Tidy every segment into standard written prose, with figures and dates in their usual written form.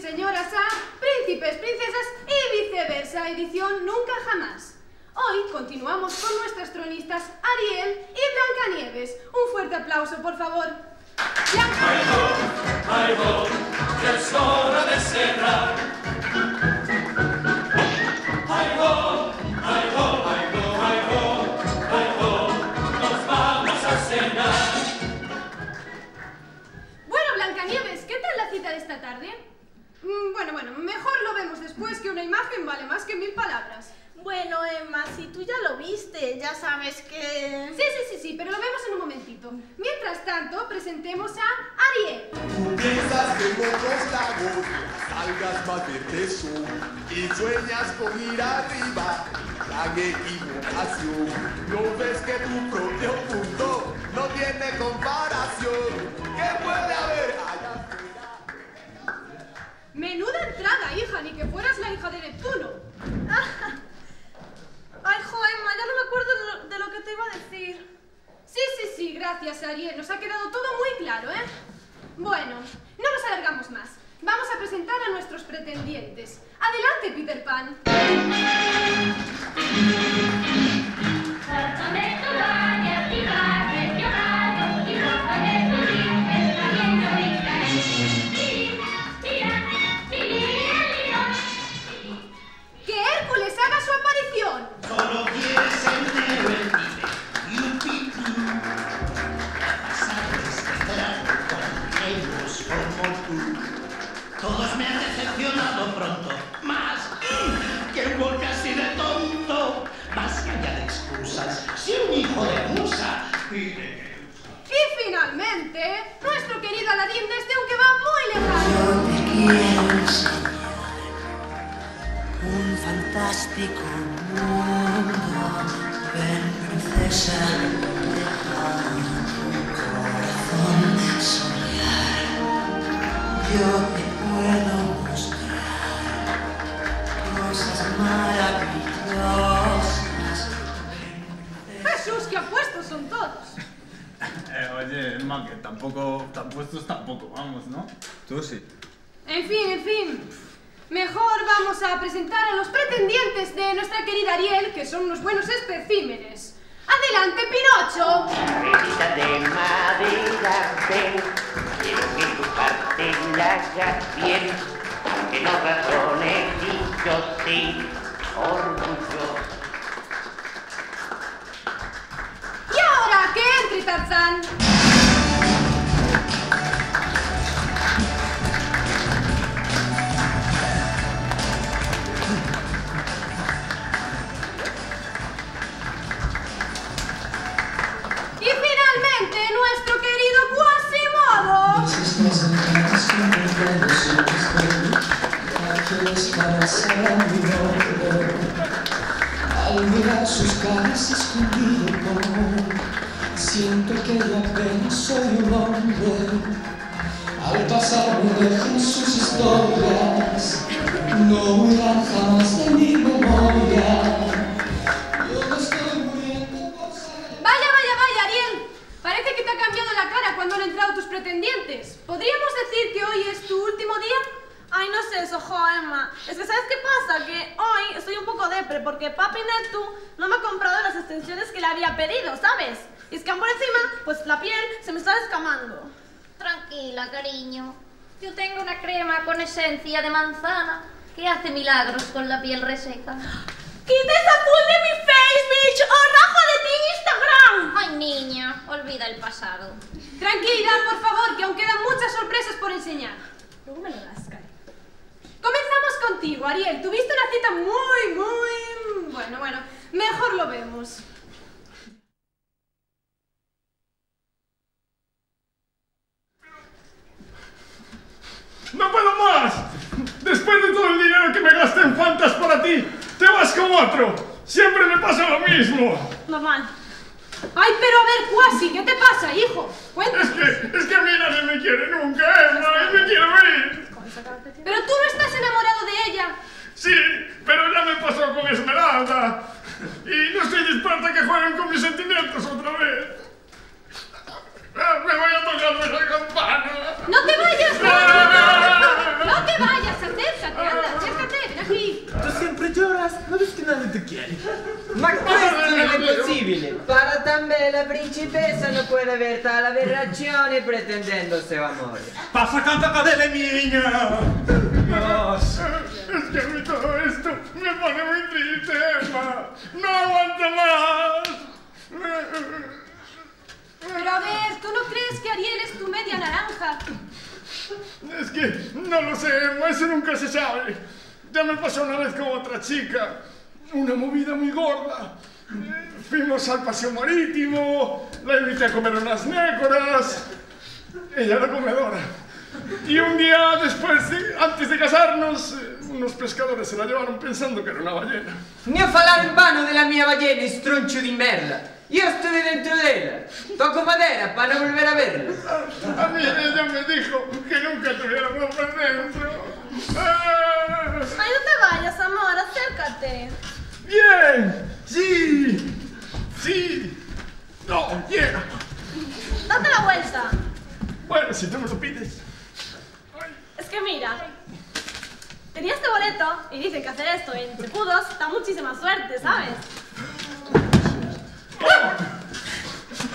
señoras a Príncipes, Princesas y Viceversa, edición Nunca Jamás. Hoy continuamos con nuestras tronistas Ariel y Blancanieves. Un fuerte aplauso, por favor. ¡Blancanieves! ¡Ay, voy! ¡Ya es hora de cerrar! ¡Ay, voy! ¡Ay, voy! ¡Ay, voy! ¡Ay, voy! ¡Ay, voy! ¡Nos vamos a cenar! Bueno, Blancanieves, ¿qué tal la cita de esta tarde? Bueno, mejor lo vemos después, que una imagen vale más que 1000 palabras. Bueno, Emma, si tú ya lo viste, ya sabes que... Sí, pero lo vemos en un momentito. Mientras tanto, presentemos a Ariel. Tú piensas que en otros lagos salgas más de peso y sueñas con ir arriba. Gran equivocación. No ves que tu propio mundo no tiene comparación. ¿Qué puede haber allá afuera? Menuda entrada, hija, ni que fueras la hija de Neptuno. Ay, Emma, ya no me acuerdo de lo que te iba a decir. Sí, gracias, Ariel. Nos ha quedado todo muy claro, ¿eh? Bueno, no nos alargamos más. Vamos a presentar a nuestros pretendientes. Adelante, Peter Pan. ¡Que Hércules haga su aparición! Solo quieres entero el nivel y un pitu. Pasar esperar con ellos como tú. Todos me han decepcionado pronto. Más que un gol casi de tonto. Más que haya de excusas. Si un hijo de musa pide que... Y finalmente, nuestro querido Aladín desde un que va muy lejano. Yo te quiero enseñar un fantástico mundo. Ven, princesa, deja tu corazón soñar. Yo te puedo mostrar cosas maravillosas. Jesús, qué apuestos son todos. Oye, Emma, que tampoco, tan puestos tampoco, vamos, ¿no? Tú sí. En fin. Mejor vamos a presentar a los pretendientes de nuestra querida Ariel, que son unos buenos especímenes. ¡Adelante, Pinocho! Perita de madera, ven, quiero que tu parte la hagas bien, aunque no razones y yo sí, orgullo. Y ahora que entre Tarzán. Y finalmente, nuestro querido Quasimodo. Al mirar sus caras escondido, siento que ya apenas soy un hombre. Al pasar me dejan sus historias, no huirán jamás de mi memoria. Yo me estoy muriendo por saber. Vaya, Ariel. Parece que te ha cambiado la cara cuando han entrado tus pretendientes. ¿Podríamos decir que hoy es tu último día? Ay, no sé eso, Emma. Es que ¿sabes qué pasa? Que hoy estoy un poco depre porque Papi Neptu no me ha comprado las extensiones que le había pedido, ¿sabes? Y es que por encima, pues la piel se me está descamando. Tranquila, cariño. Yo tengo una crema con esencia de manzana que hace milagros con la piel reseca. ¡Quita esa full de mi face, bitch! ¡O rajo de ti en Instagram! Ay, niña, olvida el pasado. Tranquilidad, por favor, que aún quedan muchas sorpresas por enseñar. Luego me lo das, Kai. Comenzamos contigo, Ariel. Tuviste una cita muy... Bueno, mejor lo vemos. ¡No puedo más! Después de todo el dinero que me gasté en Fantas para ti, te vas con otro. Siempre me pasa lo mismo. Normal. Ay, pero a ver, Quasi, ¿qué te pasa, hijo? Cuéntame. Es que a mí nadie me quiere nunca, Emma, y me quiero ir. Pero tú no estás enamorado de ella. Sí, pero ya me pasó con Esmeralda. Y no estoy dispuesta a que jueguen con mis sentimientos otra vez. Me voy a tocar esa campana. ¡No te vayas! ¡No te vayas, también la principessa no puede ver tal aberrazione pretendendo seu amore. Pasa canta cadele miña. Dios. Es que a mí todo esto me pone muy triste, Emma. No aguanto más. Pero a ver, ¿tú no crees que Ariel es tu media naranja? Es que no lo sé, Emma, eso nunca se sabe. Ya me pasó una vez con otra chica. Una movida muy gorda. Fuimos al paseo marítimo, la invité a comer unas nécoras. Ella era comedora. Y un día después, antes de casarnos, unos pescadores se la llevaron pensando que era una ballena. Ni a falar en vano della mia ballena, stroncio di merda. Io estuve dentro de ella. Toco madera para no volver a verla. A mí ella me dijo que nunca tuviera ropa dentro. Ay, no te vayas, amor, acércate. ¡Bien! ¡Sí! ¡Sí! ¡No! ¡Yeah! Date la vuelta. Bueno, si tú me lo pides. Es que mira, tenía este boleto y dicen que hacer esto en Chepudos da muchísima suerte, ¿sabes?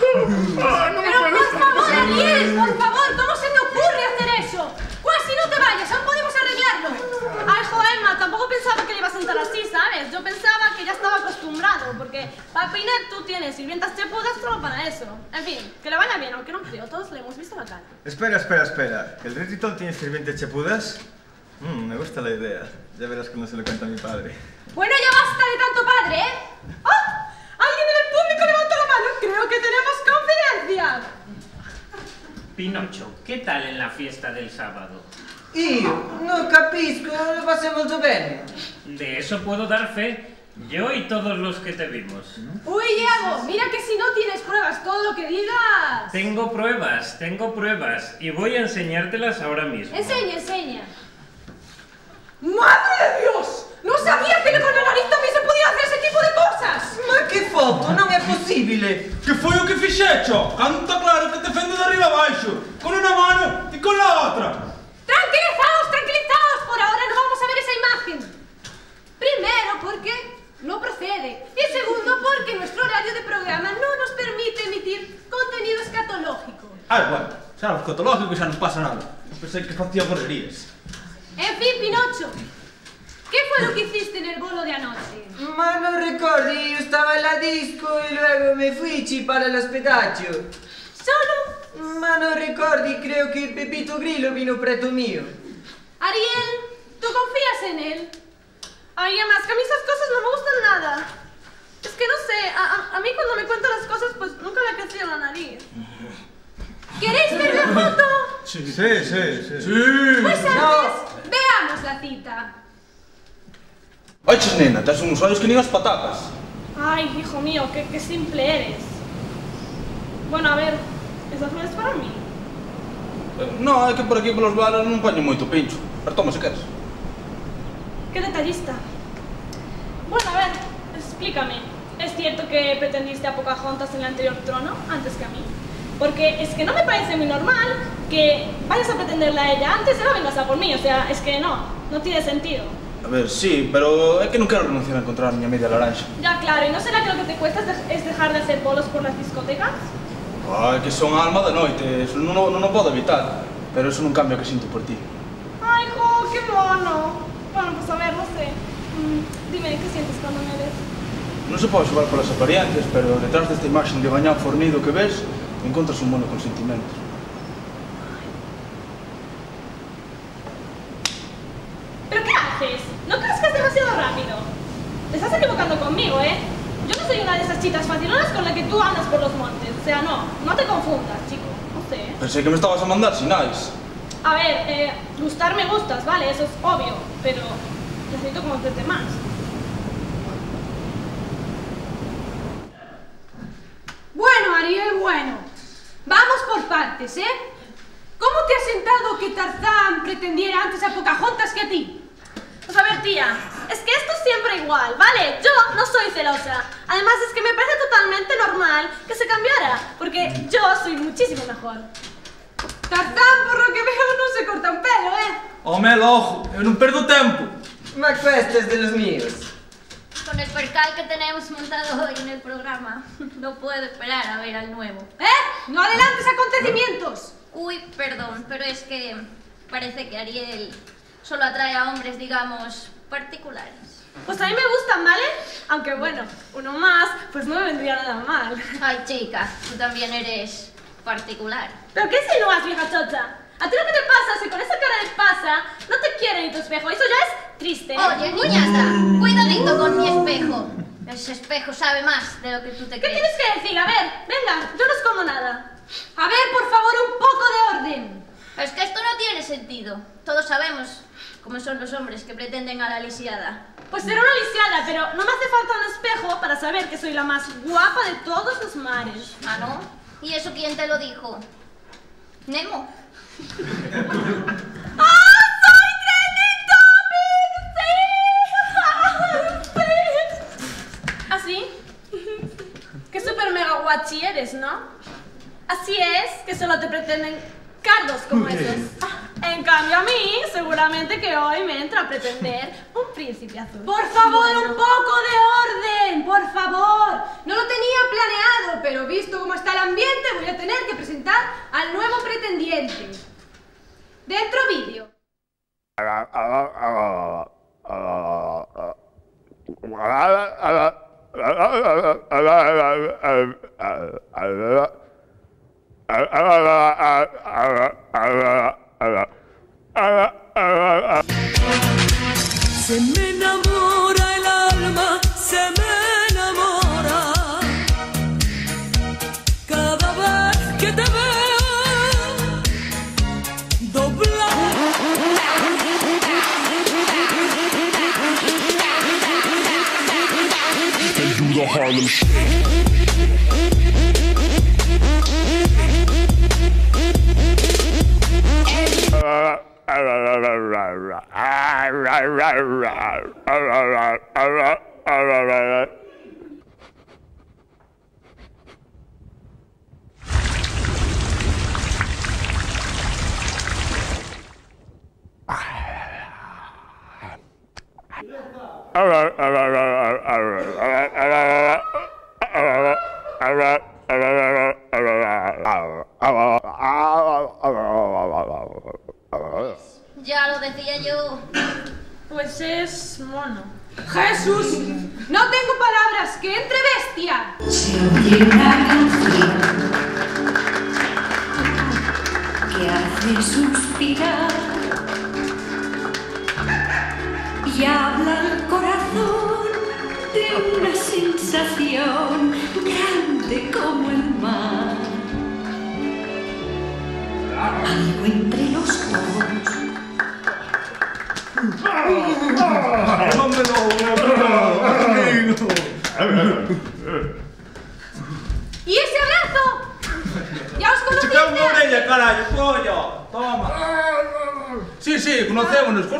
Pero por favor, Ariel, por favor, ¿cómo se te ocurre hacer eso? Casi no te vayas, aún podemos arreglarlo. Ay, Emma, tampoco pensaba que le iba a sentar así, ¿sabes? Yo pensaba que ya estaba acostumbrado, porque Papi Neptu tiene sirvientas chepudas solo para eso. En fin, que le vaya bien, aunque no creo, todos le hemos visto la cara. Espera. ¿El Rey Tritón tiene sirvientes chepudas? Me gusta la idea. Ya verás cuando se lo cuenta a mi padre. Bueno, ya basta de tanto padre, ¿eh? ¡Ah! ¡Alguien en el público levanta la mano! Creo que tenemos confidencia. Pinocho, ¿qué tal en la fiesta del sábado? Io non capisco, lo pasé molto bene. De eso puedo dar fe. Yo y todos los que te vimos. Uy, Iago, mira que si no tienes pruebas, todo lo que digas. Tengo pruebas. Y voy a enseñártelas ahora mismo. Enseña. ¡Madre de Dios! ¡No sabía que con la nariz también se podía hacer ese tipo de cosas! Ma che foto? Non è possibile! Che foi o que fixecho? Canta claro que te fendo de arriba abaixo, con una mano y con la otra. Tranquilizaos, por ahora no vamos a ver esa imagen. Primero, porque no procede. Y segundo, porque nuestro horario de programa no nos permite emitir contenido escatológico. Bueno, xa no escatológico xa non pasa nada. Pensei que facía borrerías. En fin, Pinocho, ¿qué fue lo que hiciste en el bolo de anoche? Ma non ricordi, io stavo alla disco e luego me fui para l'ospedaggio. ¿Solo? Ma non ricordi, creo que Pepito Grillo vino preto mío. Ariel, ¿tú confías en él? Ay, Emma, es que a mí esas cosas no me gustan nada. Es que no sé, a mí cuando me cuentan las cosas, pues nunca me ha crecido la nariz. ¿Queréis ver la foto? Sí. Pues antes, veamos la cita. Oiches, nena, tes uns ollos que nin as patatas. Ay, hijo mío, qué simple eres. Bueno, a ver, ¿esas flores para mí? No, é que por aquí polos bares non poño moito pincho. Pero toma, se queres. ¡Qué detallista! Bueno, a ver, explícame. ¿Es cierto que pretendiste a Pocahontas en el anterior trono antes que a mí? Porque es que no me parece muy normal que vayas a pretenderla a ella antes y no vengas a por mí. O sea, es que no tiene sentido. A ver, sí, pero é que non quero renunciar a encontrar a miña media laranxa. Ya, claro, ¿y no será que lo que te cuesta es dejar de hacer bolos por las discotecas? É que son alma da noite, eso non o podo evitar. Pero eso non cambia o que sinto por ti. ¡Ay, jo, qué mono! Bueno, pues a ver, no sé. Dime, ¿qué sientes cuando me ves? Non se pode xogar polas apariencias, pero detrás desta imaxen de gañán fornido que ves, encontras un mono con sentimentos. ¿Pero qué haces? ¿No crees que es demasiado rápido? Te estás equivocando conmigo, ¿eh? Yo no soy una de esas chicas facilonas con la que tú andas por los montes. O sea, no te confundas, chico. No sé. Pensei que me estabas a mandar sinais. A ver, gustar me gustas, ¿vale? Eso es obvio, pero necesito conocerte más. Bueno, Ariel, bueno. Vamos por partes, ¿eh? ¿Cómo te ha sentado que Tarzán pretendiera antes a Pocahontas que a ti? Pues a ver, tía, es que esto es siempre igual, ¿vale? Yo no soy celosa. Además, es que me parece totalmente normal que se cambiara, porque yo soy muchísimo mejor. Tarzán, por lo que veo, no se corta un pelo, ¿eh? Oh, Mel, ojo, eu non perdo tempo. Ma questo es de los míos. Con el percal que tenemos montado hoy en el programa, no puedo esperar a ver al nuevo. ¡No adelantes acontecimientos! Uy, perdón, pero es que parece que Ariel solo atrae a hombres, digamos, particulares. Pues a mí me gustan, ¿vale? Aunque bueno, uno más, pues no me vendría nada mal. Ay, chica, tú también eres particular. ¿Pero qué insinúas, vieja chocha? ¿A ti lo que te pasa es que con esa cara de pasa no te quiere ni tu espejo? Eso ya es triste. Oye, niñata, cuidadito con mi espejo. Ese espejo sabe más de lo que tú te ¿Qué crees. tienes que decir? A ver, venga, yo no escondo nada. A ver, por favor, un poco de orden. Es que esto no tiene sentido. Todos sabemos cómo son los hombres que pretenden a la lisiada. Pues será una lisiada, pero no me hace falta un espejo para saber que soy la más guapa de todos los mares. ¿Ah, no? ¿Y eso quién te lo dijo? ¿Nemo? ¡Ah, soy Teletubbies! ¡Sí! ¿Ah, sí? Qué súper mega guachi eres, ¿no? Así es, que solo te pretenden cardos como esos. En cambio a mí, seguramente que hoy me entra a pretender un príncipe azul. Por favor, un poco de orden, por favor. No lo tenía planeado, pero visto cómo está el ambiente, voy a tener que presentar al nuevo pretendiente. Dentro vídeo. Se me enamora el alma, se me enamora cada vez que te veo doblar. Do the Harlem Shake. Ya lo decía yo. Pues es mono. ¡Jesús! No tengo palabras, que entre bestia. Se oye una canción que hace suspirar y habla al corazón de una sensación grande como el mar. Algo entre los dos. ¿Y ese abrazo? Ya os conociste. ¡Chica unha orella, carallo, coño! Toma. Sí, conocémonos.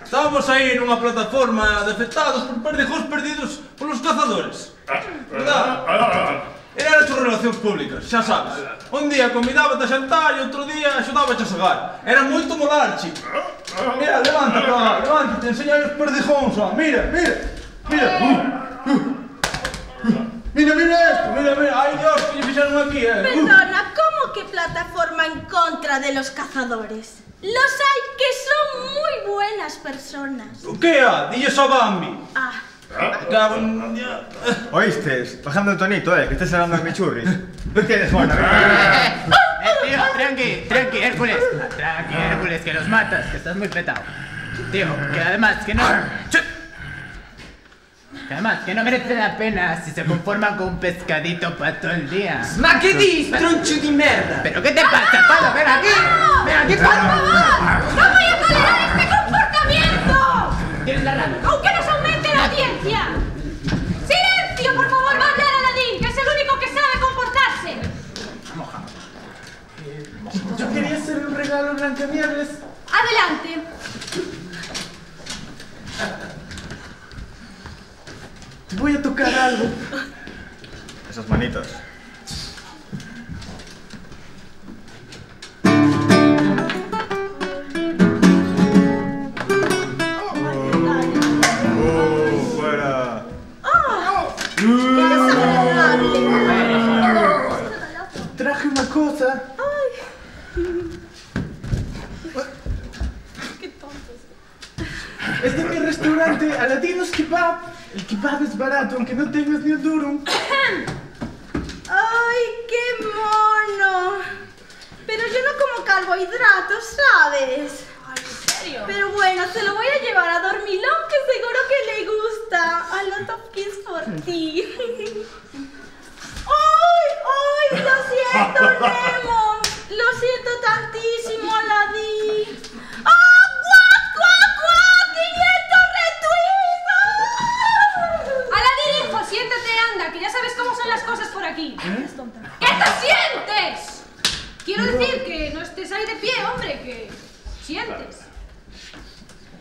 Estábamos aí nunha plataforma de afectados por perdijos perdidos polos cazadores. Verdad? Eran as súas relacións públicas, xa sabes. Un día convidábate a xantar e outro día axudábache a segar. Era moito molar, chico. Mira, levántate, enseña os perdijóns, ó. Mira. Mira esto, mira. Ay, Dios, que lle fixeron aquí, Perdona, ¿cómo que plataforma en contra de los cazadores? Los hay que son muy buenas personas. O que é? Dilles ao Bambi. ¿Oíste? Bajando el tonito, que estés hablando de mi churri. ¿No tienes buena? Tío, tranqui, Hércules. Tranqui, Hércules, que los matas, que estás muy petado. Tío, que además, que no merece la pena si se conforman con un pescadito para todo el día. Ma che dis, troncho di merda? ¿Pero qué te pasa, Pablo? ¡Ven aquí, Pablo! ¡No voy a tolerar este comportamiento! Tienes la razón. ¡Aunque nos aumente la audiencia! ¡Silencio, por favor! ¡Va a hablar Aladín, que es el único que sabe comportarse! Yo quería hacer un regalo a Blancanieves. ¡Adelante! Te voy a tocar algo. Esas manitos. Este es mi restaurante, Aladinos Kebab. El kebab es barato, aunque no tengas ni un duro. ¡Ay, qué mono! Pero yo no como carbohidratos, ¿sabes? Ay, ¿en serio? Pero bueno, se lo voy a llevar a Dormilón, que seguro que le gusta. A lot of kiss for ti. ¡Ay, ay! Lo siento, Lemon. Lo siento tantísimo, Aladín. ¡Ah, guau, guau, guau! ¡500 retweets! Aladín, hijo, siéntate, anda, que ya sabes cómo son las cosas por aquí. ¿Qué te sientes? Quiero decir que no estés ahí de pie, hombre, que sientes.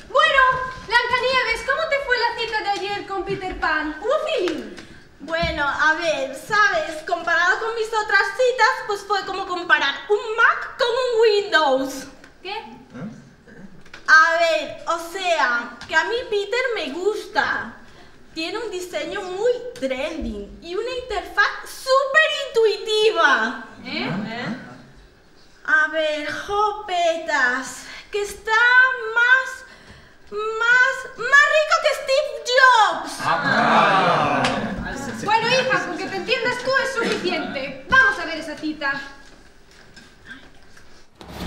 Bueno, Blancanieves, ¿cómo te fue la cita de ayer con Peter Pan? ¿Hubo feeling? Bueno, a ver, ¿sabes? Comparado con mis otras citas, pues fue como comparar un Mac con un Windows. ¿Qué? A ver, o sea, que a mí Peter me gusta. Tiene un diseño muy trending y una interfaz súper intuitiva. A ver, jopetas, que está más rico que Steve Jobs. Bueno, hija, con que te entiendas tú es suficiente. Vamos a ver esa cita.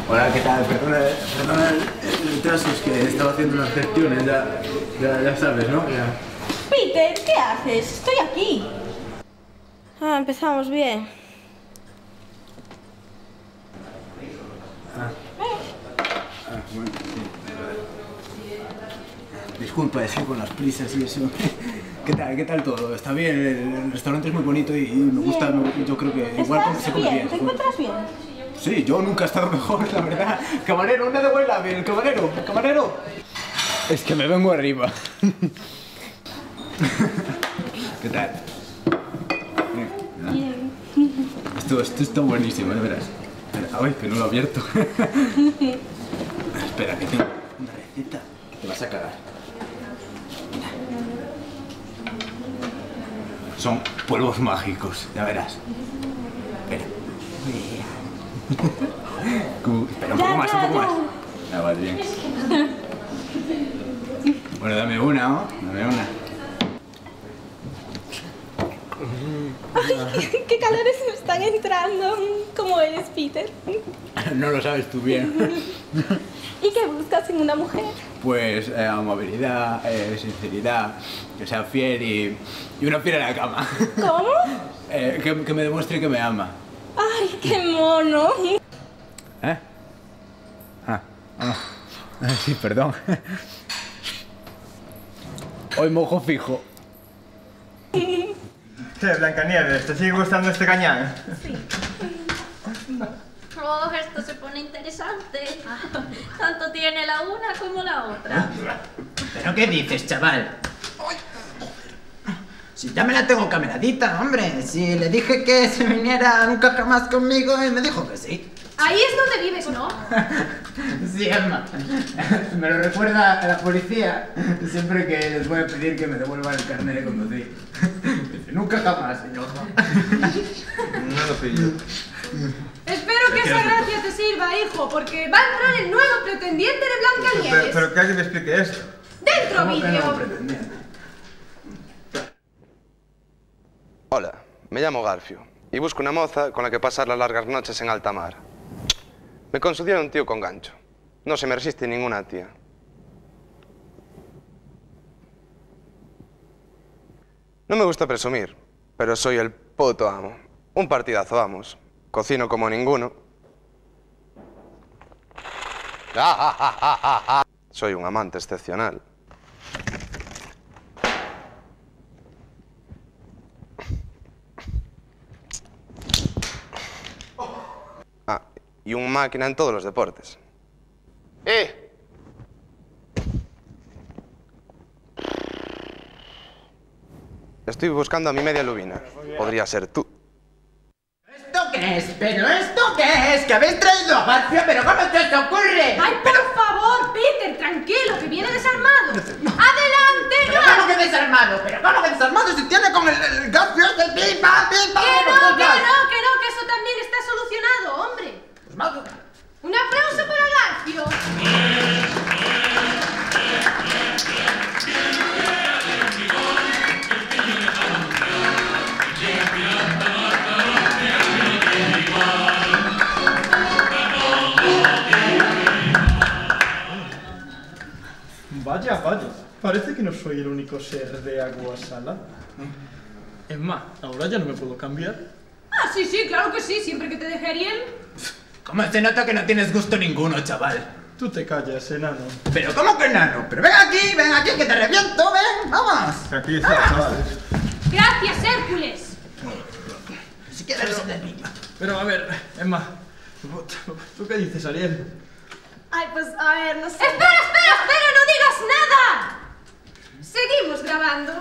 Hola, ¿qué tal? Perdona el retraso, es que estaba haciendo unas gestiones, ya sabes, ¿no? Peter, ¿qué haces? Estoy aquí. Ah, empezamos bien. Bueno, sí. Disculpa, es que con las prisas y eso. ¿Qué tal todo? ¿Está bien? El restaurante es muy bonito y me gusta, yo creo que igual se come bien. ¿Te encuentras bien? Sí, yo nunca he estado mejor, la verdad. Camarero, una de buen labio, camarero. Es que me vengo arriba. ¿Qué tal? Bien. Esto está buenísimo, de veras. Espera, ay, que no lo he abierto. Espera, que tengo una receta que te vas a cagar. Mira. Son polvos mágicos, ya verás. Espera. Espera, un poco más. Ah, vale, bien. Bueno, dame una, ¿no? Dame una. Ay, qué calores me están entrando. ¿Cómo eres, Peter? No lo sabes tú bien. ¿Y qué buscas en una mujer? Pues amabilidad, sinceridad, que sea fiel y una fiel en la cama. ¿Cómo? Que me demuestre que me ama. ¡Ay, qué mono! ¿Eh? Sí, perdón. Hoy mojo fijo. Che, Blancanieves, ¿te sigue gustando este cañán? Sí. Oh, esto se pone interesante. Tanto tiene la una como la otra. ¿Pero qué dices, chaval? Si ya me la tengo cameradita, hombre. Si le dije que se viniera nunca jamás conmigo y me dijo que sí. Ahí es donde vives, ¿no? Sí, Emma. Me lo recuerda a la policía siempre que les voy a pedir que me devuelvan el carnet de conducir. Nunca jamás, señor. No lo pillo. Espero que esa gracia te sirva, hijo, porque va a entrar el nuevo pretendiente de Blancanieves. Pero que alguien me explique esto. ¡Dentro vídeo! Hola, me llamo Garfio y busco una moza con la que pasar las largas noches en alta mar. Me considero un tío con gancho. No se me resiste ninguna tía. No me gusta presumir, pero soy el puto amo. Un partidazo, vamos. Cocino como ninguno. Soy un amante excepcional. Y un máquina en todos los deportes. Estoy buscando a mi media lubina. Podría ser tú. ¿Esto qué es? ¿Pero esto qué es? ¿Que habéis traído a Garfio? ¿Pero cómo te ocurre? ¡Ay, por favor, Peter, tranquilo, que viene desarmado! ¡Adelante, ¿Pero cómo que desarmado? ¿Pero cómo que desarmado si tiene con el Garfio de pipa? ¡Que no, que eso también está solucionado, hombre! Pues vamos. ¡Un aplauso para Garfio! Vaya, vaya. Parece que no soy el único ser de agua salada. Emma, ¿ahora ya no me puedo cambiar? Ah, sí, sí, claro que sí, siempre que te deje Ariel. ¿Cómo se nota que no tienes gusto ninguno, chaval? Tú te callas, enano. ¿Pero cómo que enano? Pero ven aquí, que te reviento, ven, vamos. Aquí está, chavales. Gracias, Hércules. Si quieres de anima. Pero a ver, Emma, ¿tú qué dices, Ariel? Ay, pues a ver, no sé. ¡Espera, espera, espera! ¡No digas nada! Seguimos grabando.